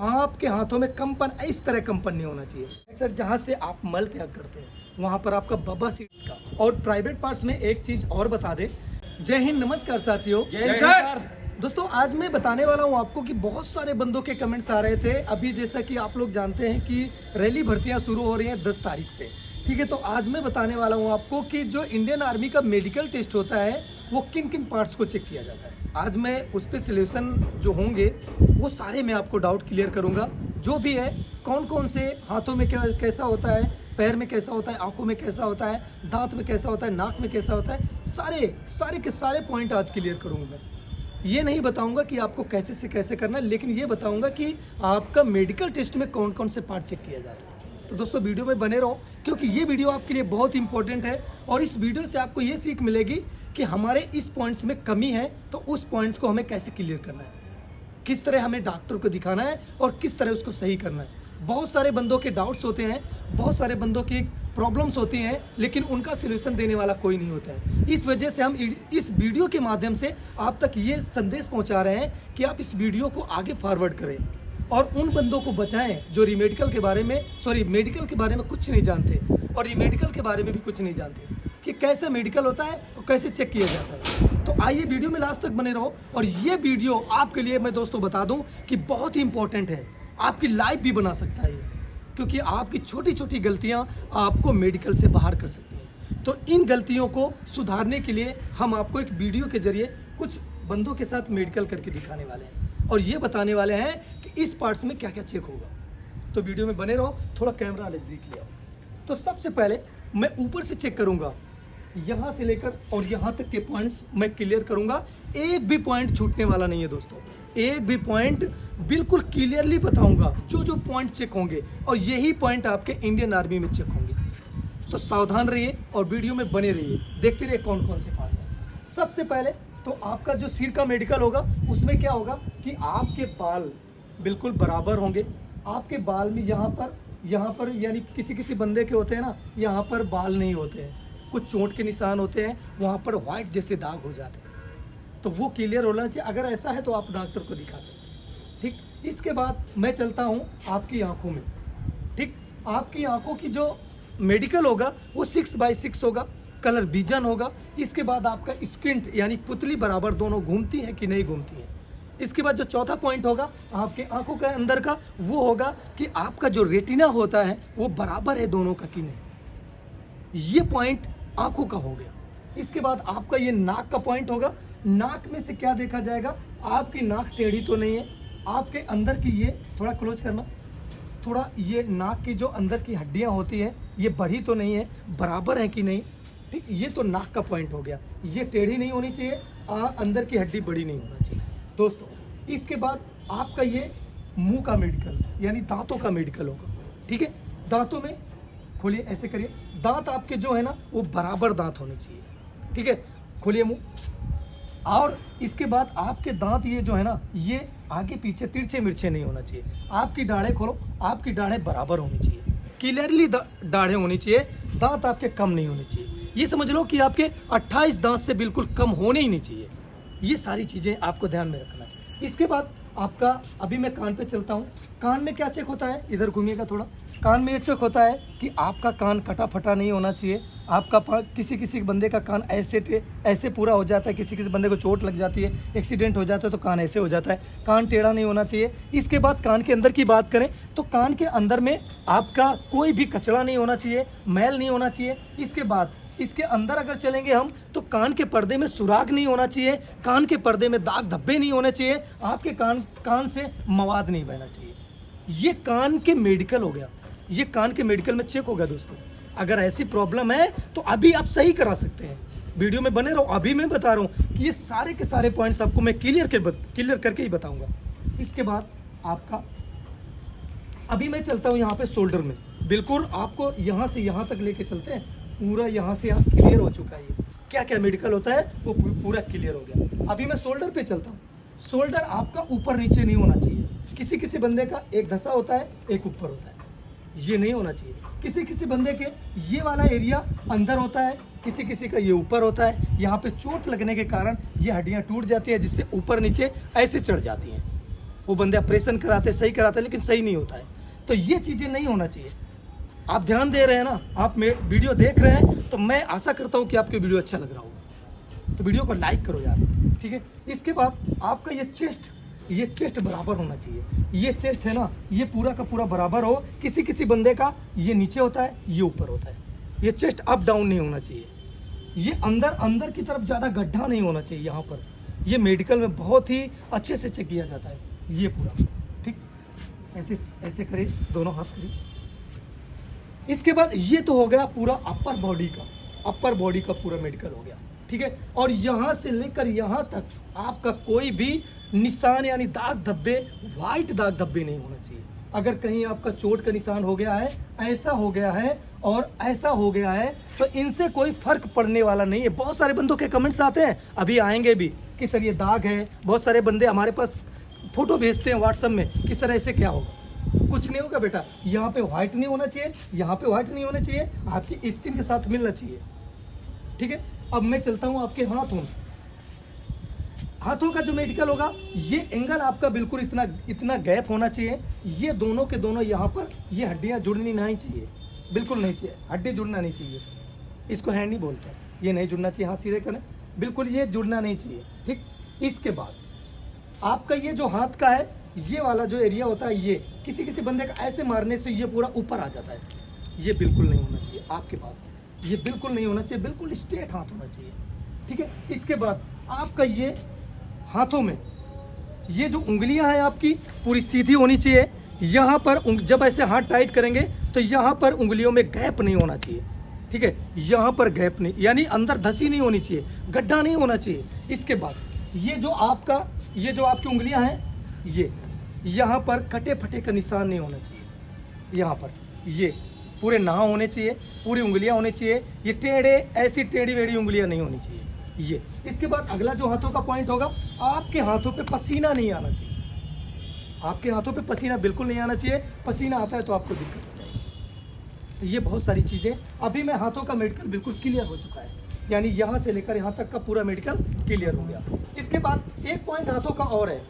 आपके हाथों में कंपन इस तरह कंपन नहीं होना चाहिए। सर जहाँ से आप मल त्याग करते हैं वहाँ पर आपका बब्बा सीड्स का और प्राइवेट पार्ट्स में एक चीज़ और बता दें। जय हिंद, नमस्कार साथियों। जय सर। दोस्तों आज मैं बताने वाला हूँ आपको कि बहुत सारे बंदों के कमेंट्स आ रहे थे। अभी जैसा कि आप लोग जानते हैं कि रैली भर्तियाँ शुरू हो रही हैं 10 तारीख से, ठीक है। तो आज मैं बताने वाला हूँ आपको कि जो इंडियन आर्मी का मेडिकल टेस्ट होता है वो किन किन पार्ट्स को चेक किया जाता है। आज मैं उस पर सोल्यूशन जो होंगे वो सारे मैं आपको डाउट क्लियर करूँगा। जो भी है, कौन कौन से हाथों में क्या कैसा होता है, पैर में कैसा होता है, आंखों में कैसा होता है, दांत में कैसा होता है, नाक में कैसा होता है, सारे के सारे पॉइंट आज क्लियर करूँगा मैं। ये नहीं बताऊंगा कि आपको कैसे से कैसे करना है, लेकिन ये बताऊंगा कि आपका मेडिकल टेस्ट में कौन कौन से पार्ट चेक किया जाता है। तो दोस्तों वीडियो में बने रहो क्योंकि ये वीडियो आपके लिए बहुत इंपॉर्टेंट है और इस वीडियो से आपको ये सीख मिलेगी कि हमारे इस पॉइंट्स में कमी है तो उस पॉइंट्स को हमें कैसे क्लियर करना है, किस तरह हमें डॉक्टर को दिखाना है और किस तरह उसको सही करना है। बहुत सारे बंदों के डाउट्स होते हैं, बहुत सारे बंदों की प्रॉब्लम्स होती हैं, लेकिन उनका सलूशन देने वाला कोई नहीं होता है। इस वजह से हम इस वीडियो के माध्यम से आप तक ये संदेश पहुंचा रहे हैं कि आप इस वीडियो को आगे फॉरवर्ड करें और उन बंदों को बचाएं जो मेडिकल के बारे में कुछ नहीं जानते और मेडिकल के बारे में भी कुछ नहीं जानते कि कैसे मेडिकल होता है और कैसे चेक किया जाता है। तो आइए वीडियो में लास्ट तक बने रहो और ये वीडियो आपके लिए मैं दोस्तों बता दूं कि बहुत ही इंपॉर्टेंट है, आपकी लाइफ भी बना सकता है क्योंकि आपकी छोटी छोटी गलतियां आपको मेडिकल से बाहर कर सकती हैं। तो इन गलतियों को सुधारने के लिए हम आपको एक वीडियो के जरिए कुछ बंदों के साथ मेडिकल करके दिखाने वाले हैं और ये बताने वाले हैं कि इस पार्ट्स में क्या क्या चेक होगा। तो वीडियो में बने रहो, थोड़ा कैमरा नजदीक ले आओ। तो सबसे पहले मैं ऊपर से चेक करूंगा, यहाँ से लेकर और यहाँ तक के पॉइंट्स मैं क्लियर करूंगा। एक भी पॉइंट छूटने वाला नहीं है दोस्तों, एक भी पॉइंट बिल्कुल क्लियरली बताऊंगा जो जो पॉइंट चेक होंगे और यही पॉइंट आपके इंडियन आर्मी में चेक होंगे। तो सावधान रहिए और वीडियो में बने रहिए, देखते रहिए कौन कौन से पार्ट्स हैं। सबसे पहले तो आपका जो सिर का मेडिकल होगा उसमें क्या होगा कि आपके बाल बिल्कुल बराबर होंगे। आपके बाल में यहाँ पर यानी किसी किसी बंदे के होते हैं ना, यहाँ पर बाल नहीं होते हैं, कुछ चोट के निशान होते हैं, वहाँ पर व्हाइट जैसे दाग हो जाते हैं, तो वो क्लियर होना चाहिए। अगर ऐसा है तो आप डॉक्टर को दिखा सकते हैं, ठीक। इसके बाद मैं चलता हूँ आपकी आंखों में, ठीक। आपकी आंखों की जो मेडिकल होगा वो 6x6 होगा, कलर विजन होगा। इसके बाद आपका स्क्विंट यानी पुतली बराबर दोनों घूमती है कि नहीं घूमती है। इसके बाद जो चौथा पॉइंट होगा आपके आंखों के अंदर का, वो होगा कि आपका जो रेटिना होता है वो बराबर है दोनों का कि नहीं। ये पॉइंट आंखों का हो गया। इसके बाद आपका ये नाक का पॉइंट होगा। नाक में से क्या देखा जाएगा, आपकी नाक टेढ़ी तो नहीं है, आपके अंदर की ये थोड़ा क्लोज करना, थोड़ा ये नाक की जो अंदर की हड्डियां होती हैं ये बढ़ी तो नहीं है, बराबर है कि नहीं, ठीक। ये तो नाक का पॉइंट हो गया, ये टेढ़ी नहीं होनी चाहिए, अंदर की हड्डी बड़ी नहीं होना चाहिए दोस्तों। इसके बाद आपका ये मुंह का मेडिकल यानी दांतों का मेडिकल होगा, ठीक है। दांतों में खोलिए, ऐसे करिए, दांत आपके जो है ना वो बराबर दांत होने चाहिए, ठीक है। खोलिए मुंह। और इसके बाद आपके दांत ये जो है ना ये आगे पीछे तिरछे मिर्चे नहीं होना चाहिए। आपकी दाढ़ें खोलो, आपकी दाढ़ें बराबर होनी चाहिए, क्लियरली दाढ़ें होनी चाहिए, दांत आपके कम नहीं होने चाहिए। ये समझ लो कि आपके 28 दांत से बिल्कुल कम होने ही नहीं चाहिए। ये सारी चीज़ें आपको ध्यान में रखना है। इसके बाद आपका, अभी मैं कान पे चलता हूँ। कान में क्या चेक होता है, इधर घूमिएगा थोड़ा। कान में ये चेक होता है कि आपका कान कटा फटा नहीं होना चाहिए। आपका किसी बंदे का कान ऐसे पूरा हो जाता है, किसी बंदे को चोट लग जाती है, एक्सीडेंट हो जाता है तो कान ऐसे हो जाता है, कान टेढ़ा नहीं होना चाहिए। इसके बाद कान के अंदर की बात करें तो कान के अंदर में आपका कोई भी कचरा नहीं होना चाहिए, मैल नहीं होना चाहिए। इसके बाद इसके अंदर अगर चलेंगे हम तो कान के पर्दे में सुराग नहीं होना चाहिए, कान के पर्दे में दाग धब्बे नहीं होने चाहिए, आपके कान से मवाद नहीं बहना चाहिए। ये कान के मेडिकल हो गया, ये कान के मेडिकल में चेक हो गया दोस्तों। अगर ऐसी प्रॉब्लम है तो अभी आप सही करा सकते हैं, वीडियो में बने रहो। अभी मैं बता रहा हूँ कि ये सारे के सारे पॉइंट्स आपको मैं क्लियर करके ही बताऊँगा। इसके बाद आपका, अभी मैं चलता हूँ यहाँ पे शोल्डर में, बिल्कुल आपको यहाँ से यहाँ तक लेके चलते हैं, पूरा यहाँ से यहाँ क्लियर हो चुका है। क्या क्या मेडिकल होता है वो पूरा क्लियर हो गया। अभी मैं शोल्डर पे चलता हूँ। शोल्डर आपका ऊपर नीचे नहीं होना चाहिए। किसी बंदे का एक धसा होता है, एक ऊपर होता है, ये नहीं होना चाहिए। किसी बंदे के ये वाला एरिया अंदर होता है, किसी का ये ऊपर होता है। यहाँ पे चोट लगने के कारण ये हड्डियाँ टूट जाती है, जिससे ऊपर नीचे ऐसे चढ़ जाती हैं। वो बंदे ऑपरेशन कराते, सही कराते, लेकिन सही नहीं होता है। तो ये चीज़ें नहीं होना चाहिए। आप ध्यान दे रहे हैं ना, आप वीडियो देख रहे हैं, तो मैं आशा करता हूँ कि आपको वीडियो अच्छा लग रहा होगा। तो वीडियो को लाइक करो यार, ठीक है। इसके बाद आपका ये चेस्ट बराबर होना चाहिए। ये चेस्ट है ना, ये पूरा का पूरा बराबर हो। किसी किसी बंदे का ये नीचे होता है, ये ऊपर होता है। ये चेस्ट अप डाउन नहीं होना चाहिए। ये अंदर की तरफ ज़्यादा गड्ढा नहीं होना चाहिए यहाँ पर। ये मेडिकल में बहुत ही अच्छे से चेक किया जाता है। ये पूरा ठीक ऐसे ऐसे करिए, दोनों हाथ करिए। इसके बाद ये तो हो गया पूरा अपर बॉडी का पूरा मेडिकल हो गया, ठीक है। और यहाँ से लेकर यहाँ तक आपका कोई भी निशान यानी दाग धब्बे, वाइट दाग धब्बे नहीं होना चाहिए। अगर कहीं आपका चोट का निशान हो गया है, ऐसा हो गया है और ऐसा हो गया है, तो इनसे कोई फर्क पड़ने वाला नहीं है। बहुत सारे बंदों के कमेंट्स आते हैं, अभी आएंगे भी, कि सर ये दाग है। बहुत सारे बंदे हमारे पास फोटो भेजते हैं व्हाट्सएप में कि सर ऐसे क्या होगा। कुछ नहीं होगा बेटा, यहाँ पे व्हाइट नहीं होना चाहिए, यहाँ पे व्हाइट नहीं होना चाहिए, आपकी स्किन के साथ मिलना चाहिए, ठीक है। अब मैं चलता हूँ आपके हाथों का जो मेडिकल होगा, ये एंगल आपका बिल्कुल इतना गैप होना चाहिए। ये दोनों के दोनों यहाँ पर ये हड्डियाँ जुड़नी नहीं चाहिए, बिल्कुल नहीं चाहिए, हड्डी जुड़ना नहीं चाहिए। इसको हैंड नहीं बोलते, ये नहीं जुड़ना चाहिए। हाथ सीधे करें, बिल्कुल ये जुड़ना नहीं चाहिए, ठीक। इसके बाद आपका ये जो हाथ का है, ये वाला जो एरिया होता है, ये किसी बंदे का ऐसे मारने से ये पूरा ऊपर आ जाता है। ये बिल्कुल नहीं होना चाहिए आपके पास, ये बिल्कुल नहीं होना चाहिए, बिल्कुल स्ट्रेट हाथ होना चाहिए, ठीक है। इसके बाद आपका ये हाथों में ये जो उंगलियां हैं आपकी पूरी सीधी होनी चाहिए। यहाँ पर जब ऐसे हाथ टाइट करेंगे तो यहाँ पर उंगलियों में गैप नहीं होना चाहिए, ठीक है। यहाँ पर गैप नहीं, यानी अंदर धसी नहीं होनी चाहिए, गड्ढा नहीं होना चाहिए। इसके बाद ये जो आपकी उंगलियां हैं, ये यहाँ पर कटे फटे का निशान नहीं होना चाहिए। यहाँ पर ये पूरे ना होने चाहिए, पूरी उंगलियां होनी चाहिए। ये टेढ़े ऐसी टेढ़ी वेढ़ी उंगलियां नहीं होनी चाहिए ये। इसके बाद अगला जो हाथों का पॉइंट होगा, आपके हाथों पे पसीना नहीं आना चाहिए। आपके हाथों पे पसीना बिल्कुल नहीं आना चाहिए। पसीना आता है तो आपको दिक्कत हो जाएगी। तो ये बहुत सारी चीज़ें, अभी मैं हाथों का मेडिकल बिल्कुल क्लियर हो चुका है, यानी यहाँ से लेकर यहाँ तक का पूरा मेडिकल क्लियर हो गया। इसके बाद एक पॉइंट हाथों का और है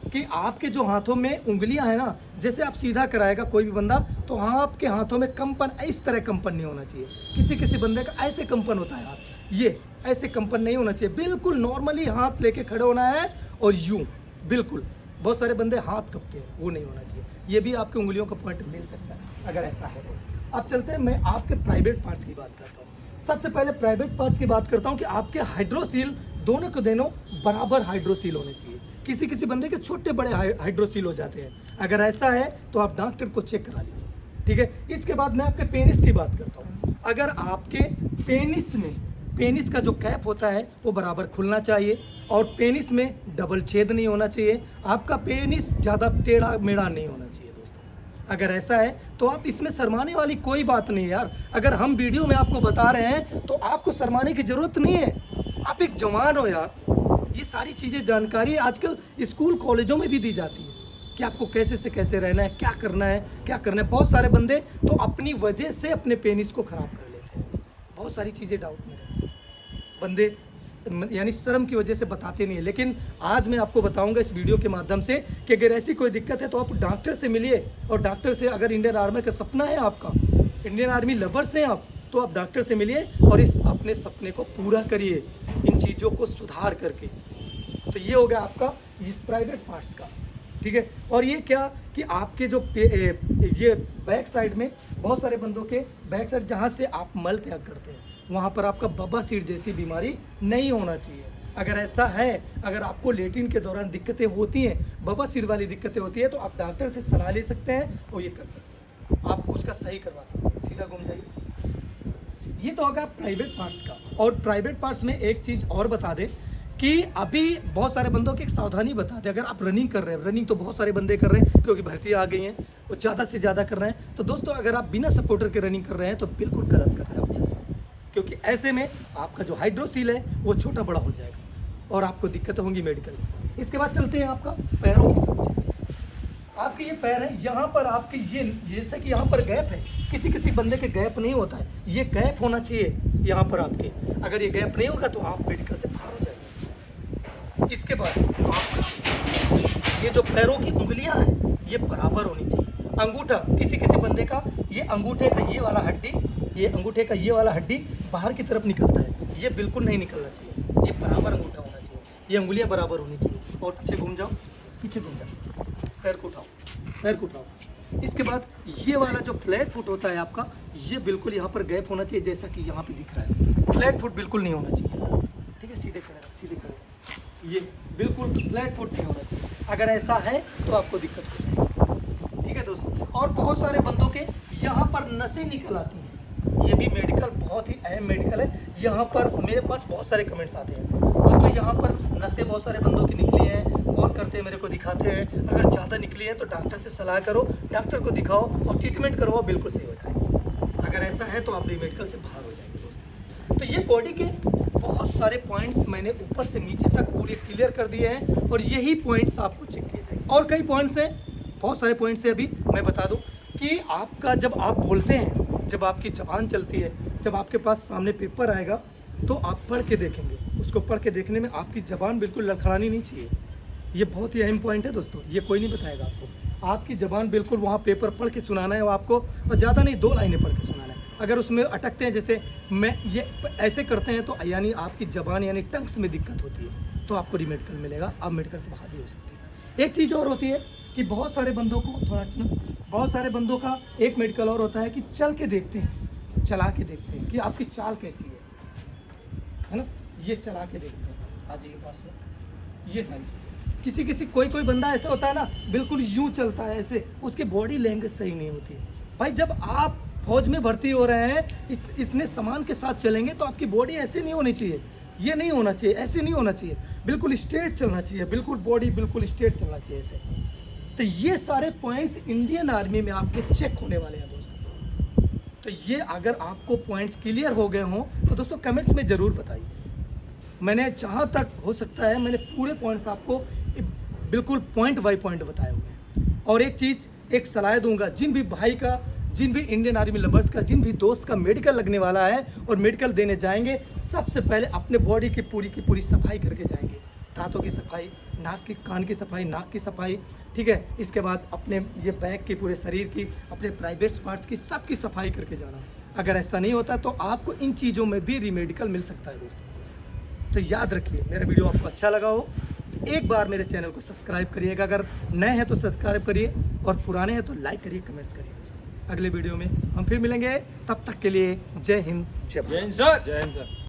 कि आपके जो हाथों में उंगलियां हैं ना, जैसे आप सीधा कराएगा कोई भी बंदा, तो आपके हाथों में कंपन, इस तरह कंपन नहीं होना चाहिए। किसी बंदे का ऐसे कंपन होता है हाथ, ये ऐसे कंपन नहीं होना चाहिए। बिल्कुल नॉर्मली हाथ लेके खड़े होना है और यूं बिल्कुल। बहुत सारे बंदे हाथ कपते हैं, वो नहीं होना चाहिए। ये भी आपकी उंगलियों का पॉइंट मिल सकता है अगर ऐसा है तो। अब चलते हैं, मैं आपके प्राइवेट पार्ट्स की बात करता हूँ। सबसे पहले प्राइवेट पार्ट्स की बात करता हूँ कि आपके हाइड्रोसील दोनों के दोनों बराबर हाइड्रोसील होने चाहिए। किसी बंदे के छोटे बड़े हाइड्रोसील हो जाते हैं। अगर ऐसा है तो आप डॉक्टर को चेक करा लीजिए, ठीक है। इसके बाद मैं आपके पेनिस की बात करता हूँ। अगर आपके पेनिस का जो कैप होता है वो बराबर खुलना चाहिए और पेनिस में डबल छेद नहीं होना चाहिए। आपका पेनिस ज़्यादा टेढ़ा मेढ़ा नहीं होना चाहिए दोस्तों। अगर ऐसा है तो आप इसमें शर्माने वाली कोई बात नहीं है यार। अगर हम वीडियो में आपको बता रहे हैं तो आपको शर्माने की ज़रूरत नहीं है। आप एक जवान हो यार। ये सारी चीज़ें जानकारी आजकल स्कूल कॉलेजों में भी दी जाती है कि आपको कैसे से कैसे रहना है, क्या करना है। बहुत सारे बंदे तो अपनी वजह से अपने पेनिस को ख़राब कर लेते हैं। बहुत सारी चीज़ें डाउट में रहती हैं, बंदे यानी शर्म की वजह से बताते नहीं है। लेकिन आज मैं आपको बताऊंगा इस वीडियो के माध्यम से कि अगर ऐसी कोई दिक्कत है तो आप डॉक्टर से मिलिए। और डॉक्टर से, अगर इंडियन आर्मी का सपना है आपका, इंडियन आर्मी लवर्स हैं आप, तो आप डॉक्टर से मिलिए और इस अपने सपने को पूरा करिए इन चीज़ों को सुधार करके। तो ये हो गया आपका ये प्राइवेट पार्ट्स का, ठीक है। और ये क्या कि आपके जो ये बैक साइड में, बहुत सारे बंदों के बैक साइड जहाँ से आप मल त्याग करते हैं, वहाँ पर आपका बवासीर जैसी बीमारी नहीं होना चाहिए। अगर ऐसा है, अगर आपको लेटिन के दौरान दिक्कतें होती हैं, बवासीर वाली दिक्कतें होती है, तो आप डॉक्टर से सलाह ले सकते हैं और ये कर सकते हैं, आप उसका सही करवा सकते हैं। सीधा घूम जाइए। ये तो होगा प्राइवेट पार्ट्स का। और प्राइवेट पार्ट्स में एक चीज़ और बता दें कि अभी बहुत सारे बंदों की एक सावधानी बता दें। अगर आप रनिंग कर रहे हैं, रनिंग तो बहुत सारे बंदे कर रहे हैं क्योंकि भर्ती आ गई हैं, वो ज़्यादा से ज़्यादा कर रहे हैं। तो दोस्तों, अगर आप बिना सपोर्टर के रनिंग कर रहे हैं तो बिल्कुल गलत कर रहे हैं अपने साथ, क्योंकि ऐसे में आपका जो हाइड्रोसील है वो छोटा बड़ा हो जाएगा और आपको दिक्कत होंगी मेडिकल में। इसके बाद चलते हैं आपका पैरों की तरफ। आपके ये पैर है, यहाँ पर आपके ये जैसे कि यहाँ पर गैप है, किसी बंदे के गैप नहीं होता है, ये गैप होना चाहिए यहाँ पर आपके। अगर ये गैप नहीं होगा तो आप मेडिकल से बाहर हो जाएंगे। इसके बाद ये जो पैरों की उंगलियां हैं ये बराबर होनी चाहिए। अंगूठा किसी किसी बंदे का ये अंगूठे का ये वाला हड्डी, ये अंगूठे का ये वाला हड्डी बाहर की तरफ निकलता है, ये बिल्कुल नहीं निकलना चाहिए। ये बराबर अंगूठा होना चाहिए, ये उंगलियां बराबर होनी चाहिए। और पीछे घूम जाओ, पीछे घूम जाओ, पैर को उठाओ, पैर को उठाओ। इसके बाद ये वाला जो फ्लैट फुट होता है आपका, ये बिल्कुल यहाँ पर गैप होना चाहिए, जैसा कि यहाँ पे दिख रहा है। फ्लैट फुट बिल्कुल नहीं होना चाहिए, ठीक है। सीधे खड़े रहो, सीधे खड़े रहो। ये बिल्कुल फ्लैट फुट नहीं होना चाहिए। अगर ऐसा है तो आपको दिक्कत हो जाएगी, ठीक है दोस्तों। और बहुत सारे बंदों के यहाँ पर नसें निकल आती हैं, ये भी मेडिकल बहुत ही अहम मेडिकल है। यहाँ पर मेरे पास बहुत सारे कमेंट्स आते हैं दोस्तों, यहाँ पर नसें बहुत सारे बंदों की निकली हैं, और करते हैं मेरे को दिखाते हैं। अगर ज़्यादा निकली है तो डॉक्टर से सलाह करो, डॉक्टर को दिखाओ और ट्रीटमेंट करवाओ, बिल्कुल सही हो जाएगी। अगर ऐसा है तो आप मेडिकल से बाहर हो जाएंगे दोस्तों। तो ये बॉडी के बहुत सारे पॉइंट्स मैंने ऊपर से नीचे तक पूरे क्लियर कर दिए हैं, और यही पॉइंट्स आपको चेक किए जाएंगे। और कई पॉइंट्स हैं, बहुत सारे पॉइंट्स हैं। अभी मैं बता दूं कि आपका जब आप बोलते हैं, जब आपकी ज़बान चलती है, जब आपके पास सामने पेपर आएगा तो आप पढ़ के देखेंगे। उसको पढ़ के देखने में आपकी ज़बान बिल्कुल लड़खड़ानी नहीं चाहिए। ये बहुत ही अहम पॉइंट है दोस्तों, ये कोई नहीं बताएगा आपको। आपकी ज़बान बिल्कुल वहाँ पेपर पढ़ के सुनाना है वो आपको, और ज़्यादा नहीं, 2 लाइनें पढ़ के सुनाना है। अगर उसमें अटकते हैं, जैसे मैं ये ऐसे करते हैं, तो यानी आपकी ज़बान यानी टंग्स में दिक्कत होती है, तो आपको रीमेडिकल मिलेगा, आप मेडिकल से बाहर भी हो सकती है। एक चीज़ और होती है कि बहुत सारे बंदों को बहुत सारे बंदों का एक मेडिकल और होता है कि चल के देखते हैं, चला के देखते हैं कि आपकी चाल कैसी है ना। ये चला के देखते हैं, आ जाइए पास में, ये सारी चीज़ें। किसी कोई बंदा ऐसा होता है ना, बिल्कुल यूँ चलता है ऐसे, उसकी बॉडी लैंग्वेज सही नहीं होती है। भाई जब आप फौज में भर्ती हो रहे हैं, इतने सामान के साथ चलेंगे तो आपकी बॉडी ऐसे नहीं होनी चाहिए, ये नहीं होना चाहिए, ऐसे नहीं होना चाहिए, बिल्कुल स्ट्रेट चलना चाहिए, बिल्कुल बॉडी बिल्कुल स्ट्रेट चलना चाहिए ऐसे। तो ये सारे पॉइंट्स इंडियन आर्मी में आपके चेक होने वाले हैं दोस्तों। तो ये अगर आपको पॉइंट्स क्लियर हो गए हों तो दोस्तों कमेंट्स में ज़रूर बताइए। मैंने जहाँ तक हो सकता है मैंने पूरे पॉइंट्स आपको बिल्कुल पॉइंट बाय पॉइंट बताए हुए हैं। और एक चीज़, एक सलाह दूंगा, जिन भी भाई का, जिन भी इंडियन आर्मी लवर्स का, जिन भी दोस्त का मेडिकल लगने वाला है और मेडिकल देने जाएंगे, सबसे पहले अपने बॉडी की पूरी सफाई करके जाएंगे। दांतों की सफाई, नाक की, कान की सफाई, नाक की सफाई, ठीक है। इसके बाद अपने ये बैक की, पूरे शरीर की, अपने प्राइवेट पार्ट्स की, सबकी सफाई करके जाना। अगर ऐसा नहीं होता तो आपको इन चीज़ों में भी रीमेडिकल मिल सकता है दोस्तों। तो याद रखिए, मेरा वीडियो आपको अच्छा लगा हो तो एक बार मेरे चैनल को सब्सक्राइब करिएगा। अगर नए हैं तो सब्सक्राइब करिए, और पुराने हैं तो लाइक करिए, कमेंट्स करिए दोस्तों। अगले वीडियो में हम फिर मिलेंगे, तब तक के लिए जय हिंद, जय भारत। जय हिंद सर। जय हिंद सर।